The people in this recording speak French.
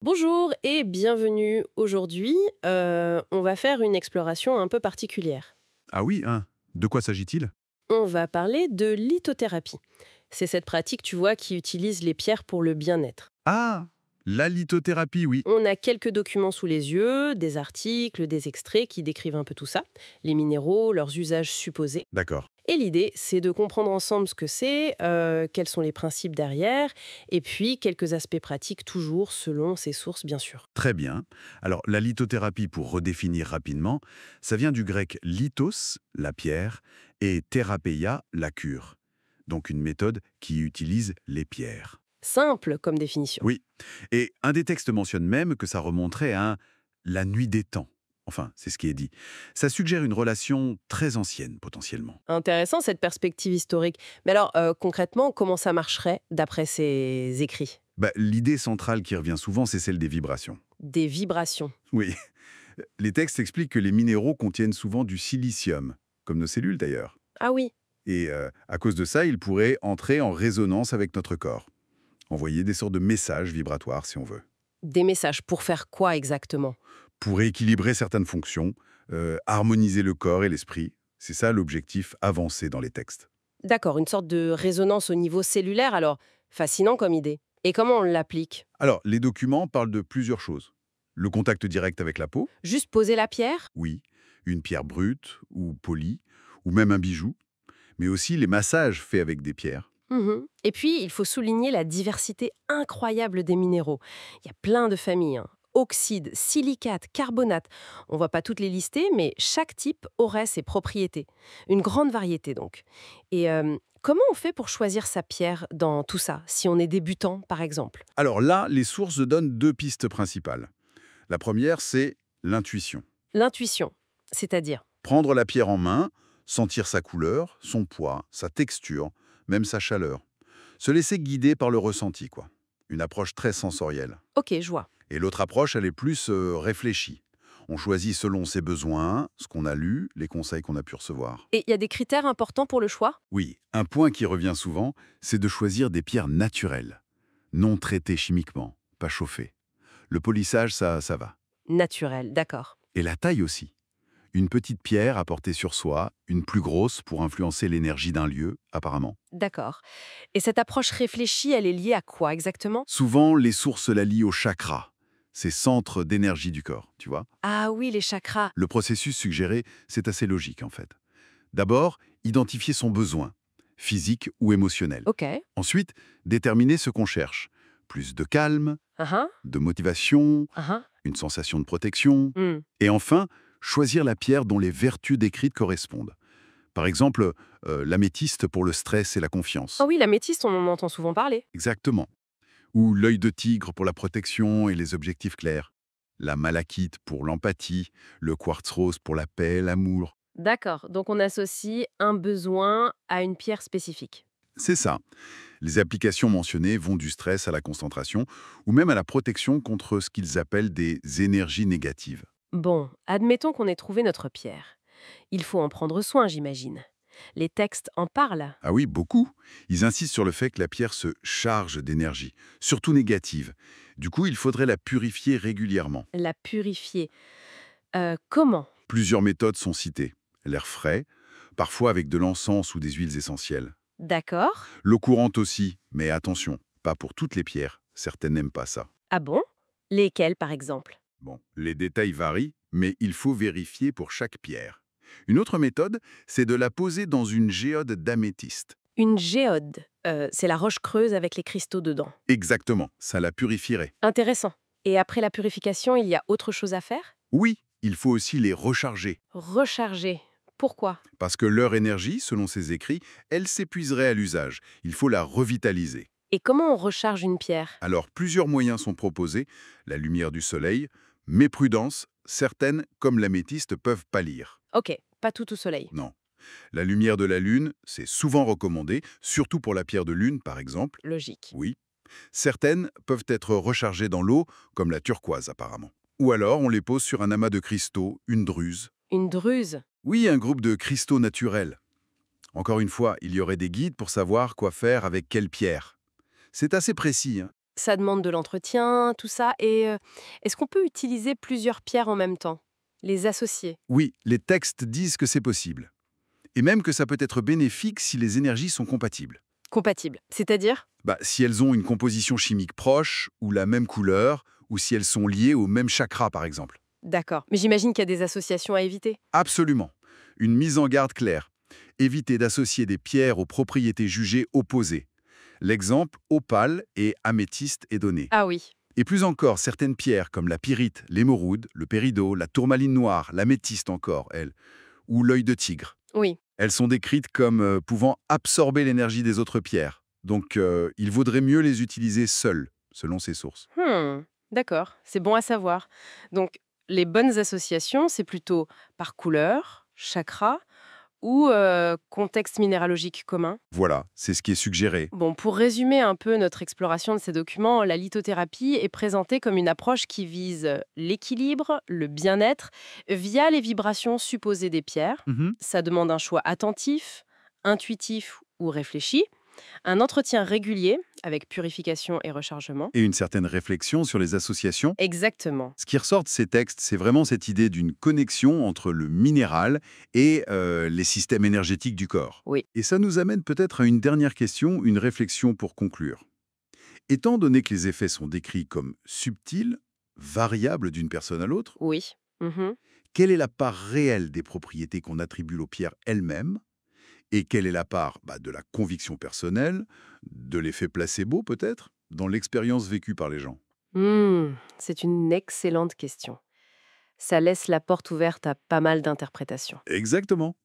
Bonjour et bienvenue. Aujourd'hui, on va faire une exploration un peu particulière. Ah oui, hein. De quoi s'agit-il? On va parler de lithothérapie. C'est cette pratique, tu vois, qui utilise les pierres pour le bien-être. Ah! La lithothérapie, oui. On a quelques documents sous les yeux, des articles, des extraits qui décrivent un peu tout ça, les minéraux, leurs usages supposés. D'accord. Et l'idée, c'est de comprendre ensemble ce que c'est, quels sont les principes derrière, et puis quelques aspects pratiques toujours selon ces sources, bien sûr. Très bien. Alors, la lithothérapie, pour redéfinir rapidement, ça vient du grec lithos, la pierre, et thérapeia, la cure. Donc une méthode qui utilise les pierres. Simple comme définition. Oui. Et un des textes mentionne même que ça remonterait à la nuit des temps. Enfin, c'est ce qui est dit. Ça suggère une relation très ancienne, potentiellement. Intéressant cette perspective historique. Mais alors, concrètement, comment ça marcherait d'après ces écrits? L'idée centrale qui revient souvent, c'est celle des vibrations. Des vibrations. Oui. Les textes expliquent que les minéraux contiennent souvent du silicium, comme nos cellules d'ailleurs. Ah oui, Et à cause de ça, ils pourraient entrer en résonance avec notre corps, envoyer des sortes de messages vibratoires si on veut, des messages pour faire quoi exactement? pour équilibrer certaines fonctions, harmoniser le corps et l'esprit. C'est ça l'objectif avancé dans les textes. D'accord, une sorte de résonance au niveau cellulaire alors. Fascinant comme idée. Et comment on l'applique? Alors, les documents parlent de plusieurs choses. Le contact direct avec la peau, Juste poser la pierre? oui, une pierre brute ou polie, ou même un bijou, mais aussi les massages faits avec des pierres. Mhm. Et puis, il faut souligner la diversité incroyable des minéraux. Il y a plein de familles, hein. Oxyde, silicate, carbonate. On va pas toutes les lister, mais chaque type aurait ses propriétés. Une grande variété donc. Et comment on fait pour choisir sa pierre dans tout ça, si on est débutant par exemple? Alors là, les sources donnent deux pistes principales. La première, c'est l'intuition. L'intuition, c'est-à-dire. Prendre la pierre en main, sentir sa couleur, son poids, sa texture, même sa chaleur. Se laisser guider par le ressenti, quoi. Une approche très sensorielle. Ok, je vois. Et l'autre approche, elle est plus réfléchie. On choisit selon ses besoins, ce qu'on a lu, les conseils qu'on a pu recevoir. Et il y a des critères importants pour le choix? Oui, un point qui revient souvent, c'est de choisir des pierres naturelles, non traitées chimiquement, pas chauffées. Le polissage, ça va. Naturel, d'accord. Et la taille aussi. Une petite pierre à porter sur soi, une plus grosse pour influencer l'énergie d'un lieu, apparemment. D'accord. Et cette approche réfléchie, elle est liée à quoi exactement? Souvent, les sources la lient au chakra, ces centres d'énergie du corps, tu vois. Ah oui, les chakras. Le processus suggéré, c'est assez logique en fait. D'abord, identifier son besoin, physique ou émotionnel. Ok. Ensuite, déterminer ce qu'on cherche. Plus de calme, Ah ah, de motivation, ah ah. une sensation de protection. Hmm. Et enfin, choisir la pierre dont les vertus décrites correspondent. Par exemple, l'améthyste pour le stress et la Ah confiance. oui, l'améthyste, on en entend souvent parler. Exactement. Ou l'œil de tigre pour la protection et les objectifs clairs. La malachite pour l'empathie, le quartz rose pour la paix, l'amour. D'accord, donc on associe un besoin à une pierre spécifique. C'est ça. Les applications mentionnées vont du stress à la concentration ou même à la protection contre ce qu'ils appellent des énergies négatives. Bon, admettons qu'on ait trouvé notre pierre. Il faut en prendre soin, j'imagine. Les textes en parlent. Ah oui, beaucoup. Ils insistent sur le fait que la pierre se charge d'énergie, surtout négative. Du coup, il faudrait la purifier régulièrement. La purifier. Comment? Plusieurs méthodes sont citées. L'air frais, parfois avec de l'encens ou des huiles essentielles. D'accord. L'eau courante aussi, mais attention, pas pour toutes les pierres. Certaines n'aiment pas ça. Ah bon? Lesquels, par exemple? Bon, les détails varient, mais il faut vérifier pour chaque pierre. Une autre méthode, c'est de la poser dans une géode d'améthyste. Une géode. C'est la roche creuse avec les cristaux dedans. Exactement, ça la purifierait. Intéressant. Et après la purification, il y a autre chose à faire? Oui, il faut aussi les recharger, Recharger. Pourquoi? parce que leur énergie, selon ses écrits, elle s'épuiserait à l'usage. Il faut la revitaliser. Et comment on recharge une pierre? Alors, plusieurs moyens sont proposés, la lumière du soleil, mais prudence, certaines, comme l'améthyste, peuvent pâlir. Ok, pas tout au soleil. Non. La lumière de la lune, c'est souvent recommandé, surtout pour la pierre de lune, par exemple. Logique. Oui. Certaines peuvent être rechargées dans l'eau, comme la turquoise apparemment. Ou alors, on les pose sur un amas de cristaux, une druse. Une druse. Oui, un groupe de cristaux naturels. Encore une fois, il y aurait des guides pour savoir quoi faire avec quelle pierre. C'est assez précis, hein. Ça demande de l'entretien, tout ça. Et est-ce qu'on peut utiliser plusieurs pierres en même temps? Les associer? Oui, les textes disent que c'est possible. Et même que ça peut être bénéfique si les énergies sont compatibles. Compatibles. C'est-à-dire? Si elles ont une composition chimique proche, ou la même couleur, ou si elles sont liées au même chakra par exemple. D'accord. Mais j'imagine qu'il y a des associations à éviter. Absolument. Une mise en garde claire. Évitez d'associer des pierres aux propriétés jugées opposées. L'exemple opale et améthyste est donné. Ah oui. Et plus encore, certaines pierres comme la pyrite, l'émeraude, le péridot, la tourmaline noire, l'améthyste encore, elle, ou l'œil de tigre. Oui. Elles sont décrites comme pouvant absorber l'énergie des autres pierres. Donc, il vaudrait mieux les utiliser seules, selon ces sources. D'accord. C'est bon à savoir. Donc, les bonnes associations, c'est plutôt par couleur, chakra ou contexte minéralogique commun. Voilà, c'est ce qui est suggéré. Bon, pour résumer un peu notre exploration de ces documents, la lithothérapie est présentée comme une approche qui vise l'équilibre, le bien-être, via les vibrations supposées des pierres. Mhm. Ça demande un choix attentif, intuitif ou réfléchi, un entretien régulier avec purification et rechargement. Et une certaine réflexion sur les associations. Exactement. Ce qui ressort de ces textes, c'est vraiment cette idée d'une connexion entre le minéral et les systèmes énergétiques du corps. Oui. Et ça nous amène peut-être à une dernière question, une réflexion pour conclure. Étant donné que les effets sont décrits comme subtils, variables d'une personne à l'autre, Oui. Mhm. quelle est la part réelle des propriétés qu'on attribue aux pierres elles-mêmes? Et quelle est la part de la conviction personnelle, de l'effet placebo peut-être, dans l'expérience vécue par les gens? C'est une excellente question. Ça laisse la porte ouverte à pas mal d'interprétations. Exactement.